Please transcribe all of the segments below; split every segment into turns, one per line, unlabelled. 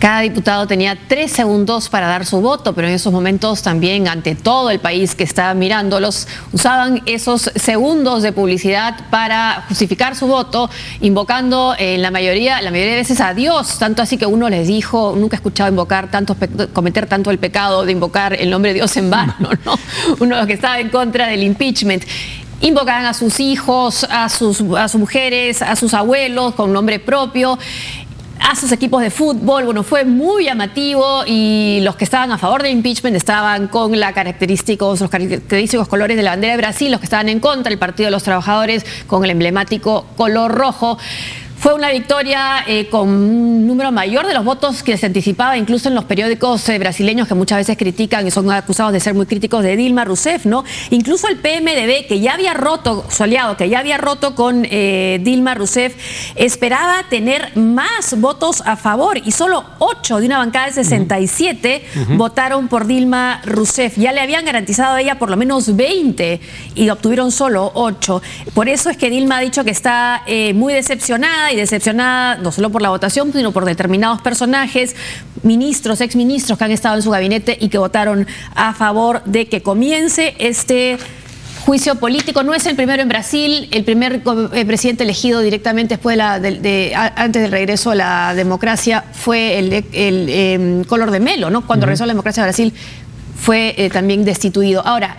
Cada diputado tenía 3 segundos para dar su voto, pero en esos momentos también ante todo el país que estaba mirándolos, usaban esos segundos de publicidad para justificar su voto, invocando la mayoría de veces a Dios, tanto así que uno les dijo, nunca he escuchado invocar cometer tanto el pecado de invocar el nombre de Dios en vano, ¿no? Uno de los que estaba en contra del impeachment. Invocaban a sus hijos, a sus mujeres, a sus abuelos con nombre propio, a sus equipos de fútbol. Bueno, fue muy llamativo y los que estaban a favor del impeachment estaban con los característicos colores de la bandera de Brasil, los que estaban en contra, el Partido de los Trabajadores con el emblemático color rojo. Fue una victoria con un número mayor de los votos que se anticipaba, incluso en los periódicos brasileños que muchas veces critican y son acusados de ser muy críticos de Dilma Rousseff, ¿no? Incluso el PMDB, que ya había roto, su aliado, que ya había roto con Dilma Rousseff, esperaba tener más votos a favor y solo 8 de una bancada de 67 votaron por Dilma Rousseff. Ya le habían garantizado a ella por lo menos 20 y obtuvieron solo 8. Por eso es que Dilma ha dicho que está muy decepcionada no solo por la votación, sino por determinados personajes, ministros, exministros que han estado en su gabinete y que votaron a favor de que comience este juicio político. No es el primero en Brasil, el primer presidente elegido directamente después antes del regreso a la democracia fue el Collor de Mello, ¿no? Cuando regresó a la democracia de Brasil fue también destituido. Ahora,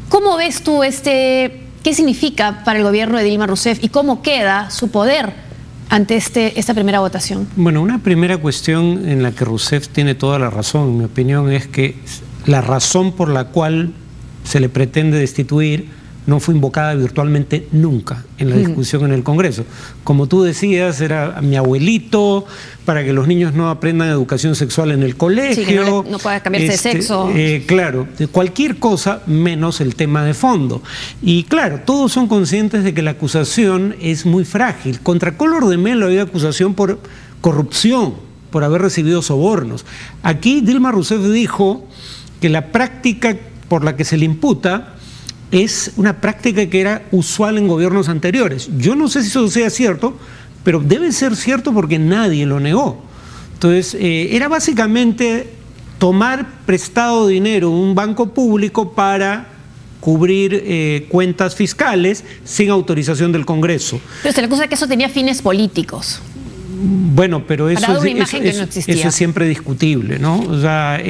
¿cómo ves tú qué significa para el gobierno de Dilma Rousseff y cómo queda su poder ante esta primera votación?
Bueno, una primera cuestión en la que Rousseff tiene toda la razón, en mi opinión, es que la razón por la cual se le pretende destituir no fue invocada virtualmente nunca en la discusión en el Congreso. Como tú decías, era mi abuelito, para que los niños no aprendan educación sexual en el colegio.
Sí, que no pueda cambiarse de sexo.
Claro, de cualquier cosa menos el tema de fondo. Y claro, todos son conscientes de que la acusación es muy frágil. Contra Collor de Mello había acusación por corrupción, por haber recibido sobornos. Aquí Dilma Rousseff dijo que la práctica por la que se le imputa es una práctica que era usual en gobiernos anteriores. Yo no sé si eso sea cierto, pero debe ser cierto porque nadie lo negó. Entonces, era básicamente tomar prestado dinero en un banco público para cubrir cuentas fiscales sin autorización del Congreso.
Pero se le acusa que eso tenía fines políticos.
Bueno, pero eso es siempre discutible, ¿no? O sea,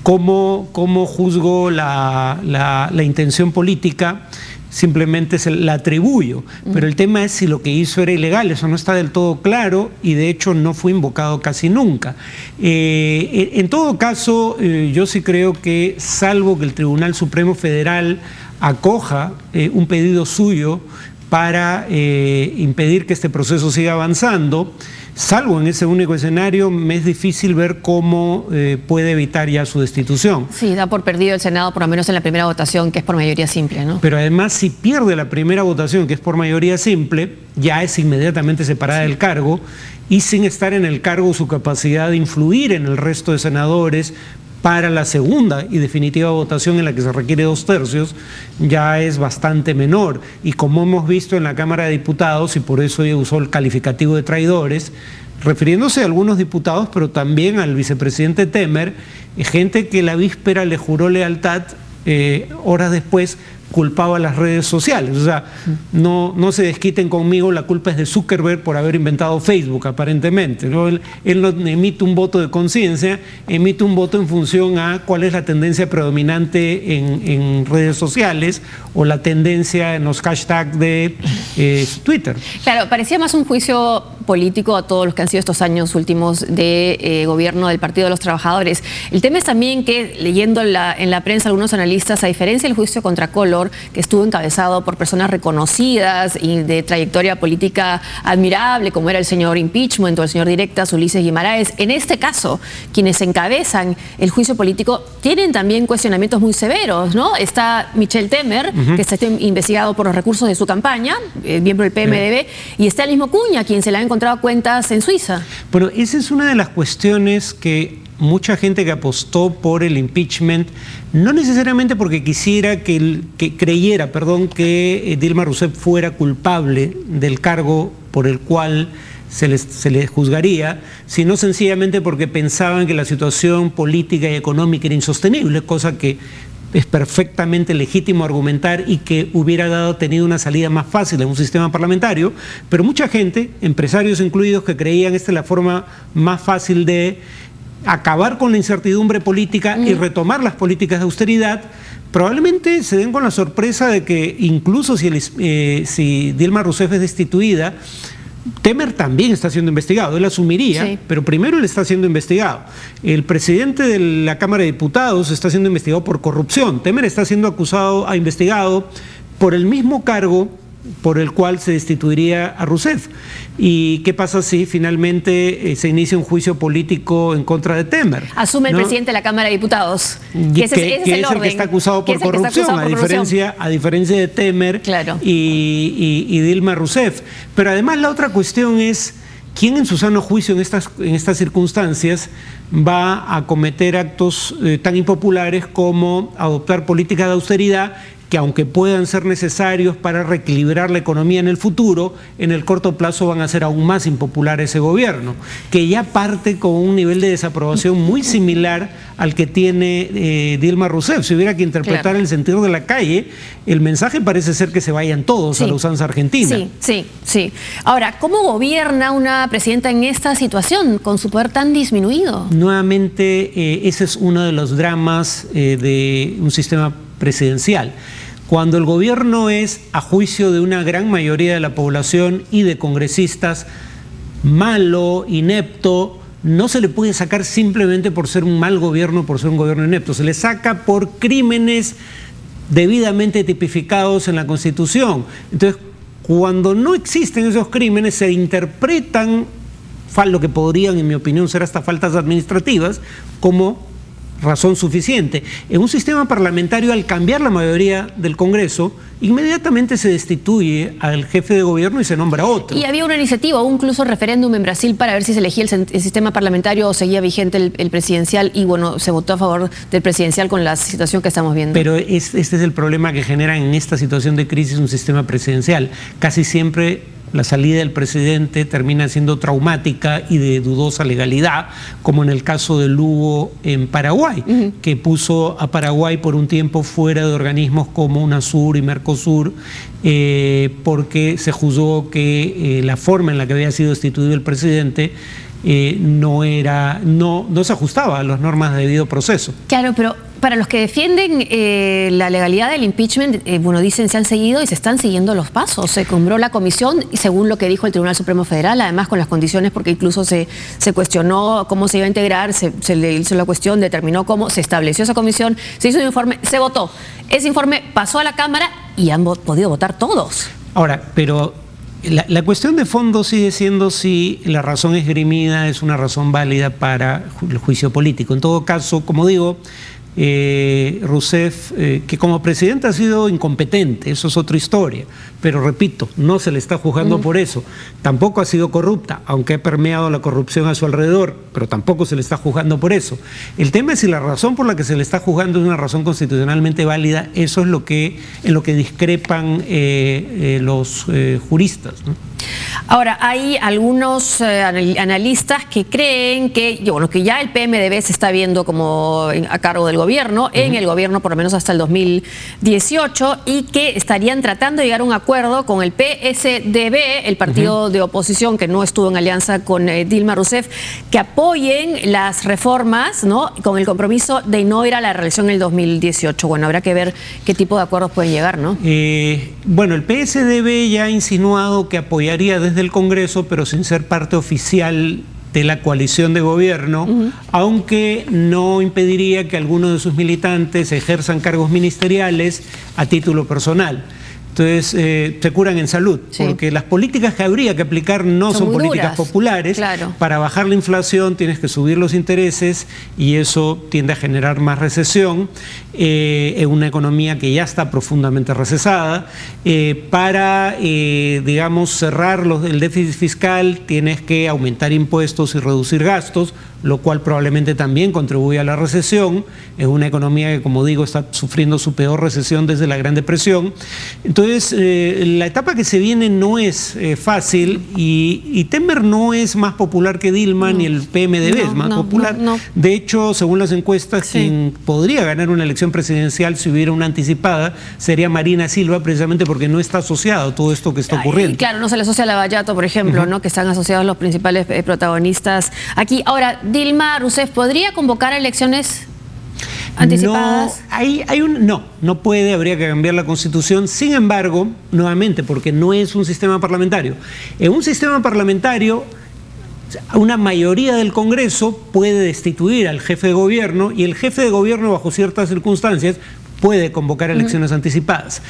¿cómo juzgo la intención política? Simplemente se la atribuyo, pero el tema es si lo que hizo era ilegal. Eso no está del todo claro y de hecho no fue invocado casi nunca. En todo caso, yo sí creo que, salvo que el Tribunal Supremo Federal acoja un pedido suyo para impedir que este proceso siga avanzando, salvo en ese único escenario, me es difícil ver cómo puede evitar ya su destitución.
Sí, da por perdido el Senado, por lo menos en la primera votación, que es por mayoría simple, ¿no?
Pero además, si pierde la primera votación, que es por mayoría simple, ya es inmediatamente separada del cargo, y sin estar en el cargo su capacidad de influir en el resto de senadores para la segunda y definitiva votación en la que se requiere 2/3, ya es bastante menor. Y como hemos visto en la Cámara de Diputados, y por eso ella usó el calificativo de traidores, refiriéndose a algunos diputados, pero también al vicepresidente Temer, gente que la víspera le juró lealtad, horas después culpaba a las redes sociales. O sea, no se desquiten conmigo, la culpa es de Zuckerberg por haber inventado Facebook, aparentemente, ¿no? Él no emite un voto de conciencia, emite un voto en función a cuál es la tendencia predominante en redes sociales o la tendencia en los hashtags de Twitter.
Claro, parecía más un juicio político a todos los que han sido estos años últimos de gobierno del Partido de los Trabajadores. El tema es también que, leyendo en la prensa algunos analistas, a diferencia del juicio contra Collor, que estuvo encabezado por personas reconocidas y de trayectoria política admirable, como era el señor Impeachment o el señor Directas, Ulises Guimaraes, en este caso, quienes encabezan el juicio político tienen también cuestionamientos muy severos, ¿no? Está Michel Temer, que está investigado por los recursos de su campaña, miembro del PMDB, y está el mismo Cuña, quien se le ha encontrado cuentas en Suiza.
Bueno, esa es una de las cuestiones que mucha gente que apostó por el impeachment, no necesariamente porque quisiera creyera que Dilma Rousseff fuera culpable del cargo por el cual se les juzgaría, sino sencillamente porque pensaban que la situación política y económica era insostenible, cosa que es perfectamente legítimo argumentar y que hubiera tenido una salida más fácil en un sistema parlamentario, pero mucha gente, empresarios incluidos, que creían esta es la forma más fácil de acabar con la incertidumbre política y retomar las políticas de austeridad, probablemente se den con la sorpresa de que incluso si Dilma Rousseff es destituida, Temer también está siendo investigado, él asumiría, pero primero él está siendo investigado. El presidente de la Cámara de Diputados está siendo investigado por corrupción. Temer está siendo investigado por el mismo cargo por el cual se destituiría a Rousseff. ¿Y qué pasa si finalmente se inicia un juicio político en contra de Temer?
Asume el presidente de la Cámara de Diputados.
Que es el que está acusado por corrupción, a diferencia de Temer y Dilma Rousseff. Pero además la otra cuestión es, ¿quién en su sano juicio en estas circunstancias va a cometer actos tan impopulares como adoptar políticas de austeridad que, aunque puedan ser necesarios para reequilibrar la economía en el futuro, en el corto plazo van a ser aún más impopular ese gobierno, que ya parte con un nivel de desaprobación muy similar al que tiene Dilma Rousseff? Si hubiera que interpretar el sentido de la calle, el mensaje parece ser que se vayan todos a la usanza argentina.
Sí. Ahora, ¿cómo gobierna una presidenta en esta situación, con su poder tan disminuido?
Nuevamente, ese es uno de los dramas de un sistema presidencial. Cuando el gobierno es, a juicio de una gran mayoría de la población y de congresistas, malo, inepto, no se le puede sacar simplemente por ser un mal gobierno, por ser un gobierno inepto. Se le saca por crímenes debidamente tipificados en la Constitución. Entonces, cuando no existen esos crímenes, se interpretan lo que podrían, en mi opinión, ser hasta faltas administrativas, como razón suficiente. En un sistema parlamentario, al cambiar la mayoría del Congreso, inmediatamente se destituye al jefe de gobierno y se nombra otro.
Y había una iniciativa, o incluso referéndum en Brasil para ver si se elegía el sistema parlamentario o seguía vigente el presidencial, y bueno, se votó a favor del presidencial con la situación que estamos viendo.
Pero este es el problema que genera en esta situación de crisis un sistema presidencial. Casi siempre la salida del presidente termina siendo traumática y de dudosa legalidad, como en el caso de Lugo en Paraguay, que puso a Paraguay por un tiempo fuera de organismos como UNASUR y Mercosur, porque se juzgó que la forma en la que había sido destituido el presidente no se ajustaba a las normas de debido proceso.
Claro, pero para los que defienden la legalidad del impeachment, bueno, dicen se han seguido y se están siguiendo los pasos. Se nombró la comisión, según lo que dijo el Tribunal Supremo Federal, además con las condiciones, porque incluso se cuestionó cómo se iba a integrar, se le hizo la cuestión, determinó cómo se estableció esa comisión, se hizo un informe, se votó. Ese informe pasó a la Cámara y han podido votar todos.
Ahora, pero la cuestión de fondo sigue siendo si la razón esgrimida es una razón válida para el juicio político. En todo caso, como digo, Rousseff, que como presidente ha sido incompetente, eso es otra historia, pero repito, no se le está juzgando por eso. Tampoco ha sido corrupta, aunque ha permeado la corrupción a su alrededor, pero tampoco se le está juzgando por eso. El tema es si la razón por la que se le está juzgando es una razón constitucionalmente válida. Eso es en lo que discrepan los juristas, ¿no?
Ahora, hay algunos analistas que creen que ya el PMDB se está viendo como a cargo del gobierno, en el gobierno por lo menos hasta el 2018, y que estarían tratando de llegar a un acuerdo con el PSDB, el partido de oposición que no estuvo en alianza con Dilma Rousseff, que apoyen las reformas, ¿no?, con el compromiso de no ir a la reelección en el 2018. Bueno, habrá que ver qué tipo de acuerdos pueden llegar, ¿no?
Bueno, el PSDB ya ha insinuado que apoyaría desde el Congreso, pero sin ser parte oficial de la coalición de gobierno, aunque no impediría que algunos de sus militantes ejerzan cargos ministeriales a título personal. Entonces, se curan en salud, porque las políticas que habría que aplicar no son políticas populares.
Claro.
Para bajar la inflación tienes que subir los intereses y eso tiende a generar más recesión en una economía que ya está profundamente recesada. Digamos, cerrar el déficit fiscal tienes que aumentar impuestos y reducir gastos, lo cual probablemente también contribuye a la recesión, en una economía que, como digo, está sufriendo su peor recesión desde la Gran Depresión. Entonces, Entonces, la etapa que se viene no es fácil y Temer no es más popular que Dilma, ni el PMDB es más popular. De hecho, según las encuestas, quien podría ganar una elección presidencial si hubiera una anticipada sería Marina Silva, precisamente porque no está asociado a todo esto que está ocurriendo.
Y claro, no se le asocia a Lavallato, por ejemplo, ¿no? Que están asociados los principales protagonistas aquí. Ahora, Dilma Rousseff, ¿podría convocar elecciones anticipadas?
No puede, habría que cambiar la Constitución. Sin embargo, nuevamente, porque no es un sistema parlamentario. En un sistema parlamentario, una mayoría del Congreso puede destituir al jefe de gobierno y el jefe de gobierno, bajo ciertas circunstancias, puede convocar elecciones anticipadas.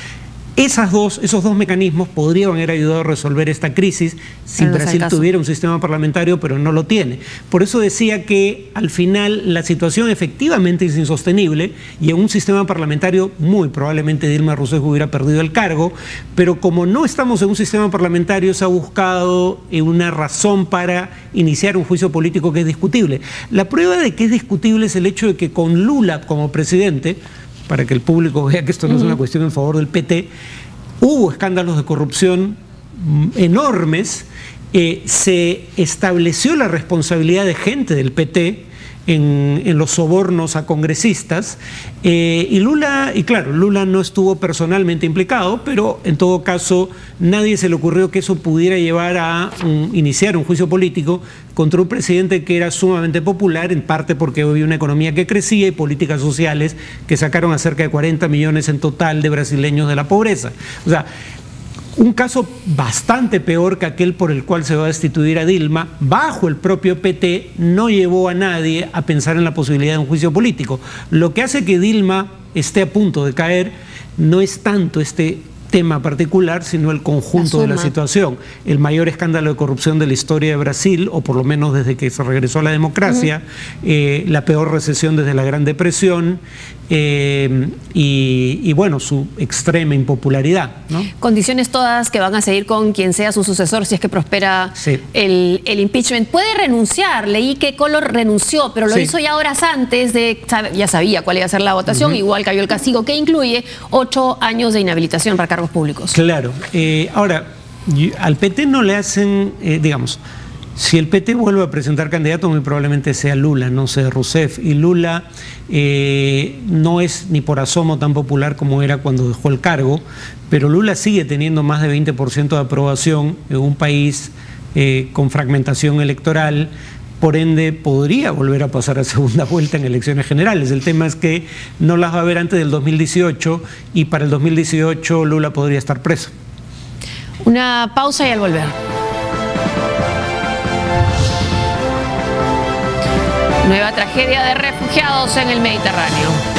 Esos dos mecanismos podrían haber ayudado a resolver esta crisis si Brasil tuviera un sistema parlamentario, pero no lo tiene. Por eso decía que al final la situación efectivamente es insostenible y en un sistema parlamentario muy probablemente Dilma Rousseff hubiera perdido el cargo, pero como no estamos en un sistema parlamentario se ha buscado una razón para iniciar un juicio político que es discutible. La prueba de que es discutible es el hecho de que con Lula como presidente, para que el público vea que esto no es una cuestión en favor del PT, hubo escándalos de corrupción enormes, se estableció la responsabilidad de gente del PT en los sobornos a congresistas, y claro, Lula no estuvo personalmente implicado, pero en todo caso nadie se le ocurrió que eso pudiera llevar a iniciar un juicio político contra un presidente que era sumamente popular, en parte porque había una economía que crecía y políticas sociales que sacaron a cerca de 40 millones en total de brasileños de la pobreza. O sea, un caso bastante peor que aquel por el cual se va a destituir a Dilma, bajo el propio PT, no llevó a nadie a pensar en la posibilidad de un juicio político. Lo que hace que Dilma esté a punto de caer no es tanto este tema particular, sino el conjunto de la situación. El mayor escándalo de corrupción de la historia de Brasil, o por lo menos desde que se regresó a la democracia, la peor recesión desde la Gran Depresión, y bueno, su extrema impopularidad, ¿no?
Condiciones todas que van a seguir con quien sea su sucesor si es que prospera el impeachment. ¿Puede renunciar? Leí que Collor renunció, pero lo hizo ya horas antes ya sabía cuál iba a ser la votación, igual cayó el castigo que incluye 8 años de inhabilitación para cargos públicos.
Claro. Ahora, al PT no le hacen, digamos, si el PT vuelve a presentar candidato, muy probablemente sea Lula, no sea Rousseff. Y Lula no es ni por asomo tan popular como era cuando dejó el cargo, pero Lula sigue teniendo más de 20% de aprobación en un país con fragmentación electoral. Por ende, podría volver a pasar a segunda vuelta en elecciones generales. El tema es que no las va a haber antes del 2018 y para el 2018 Lula podría estar preso.
Una pausa y al volver. Nueva tragedia de refugiados en el Mediterráneo.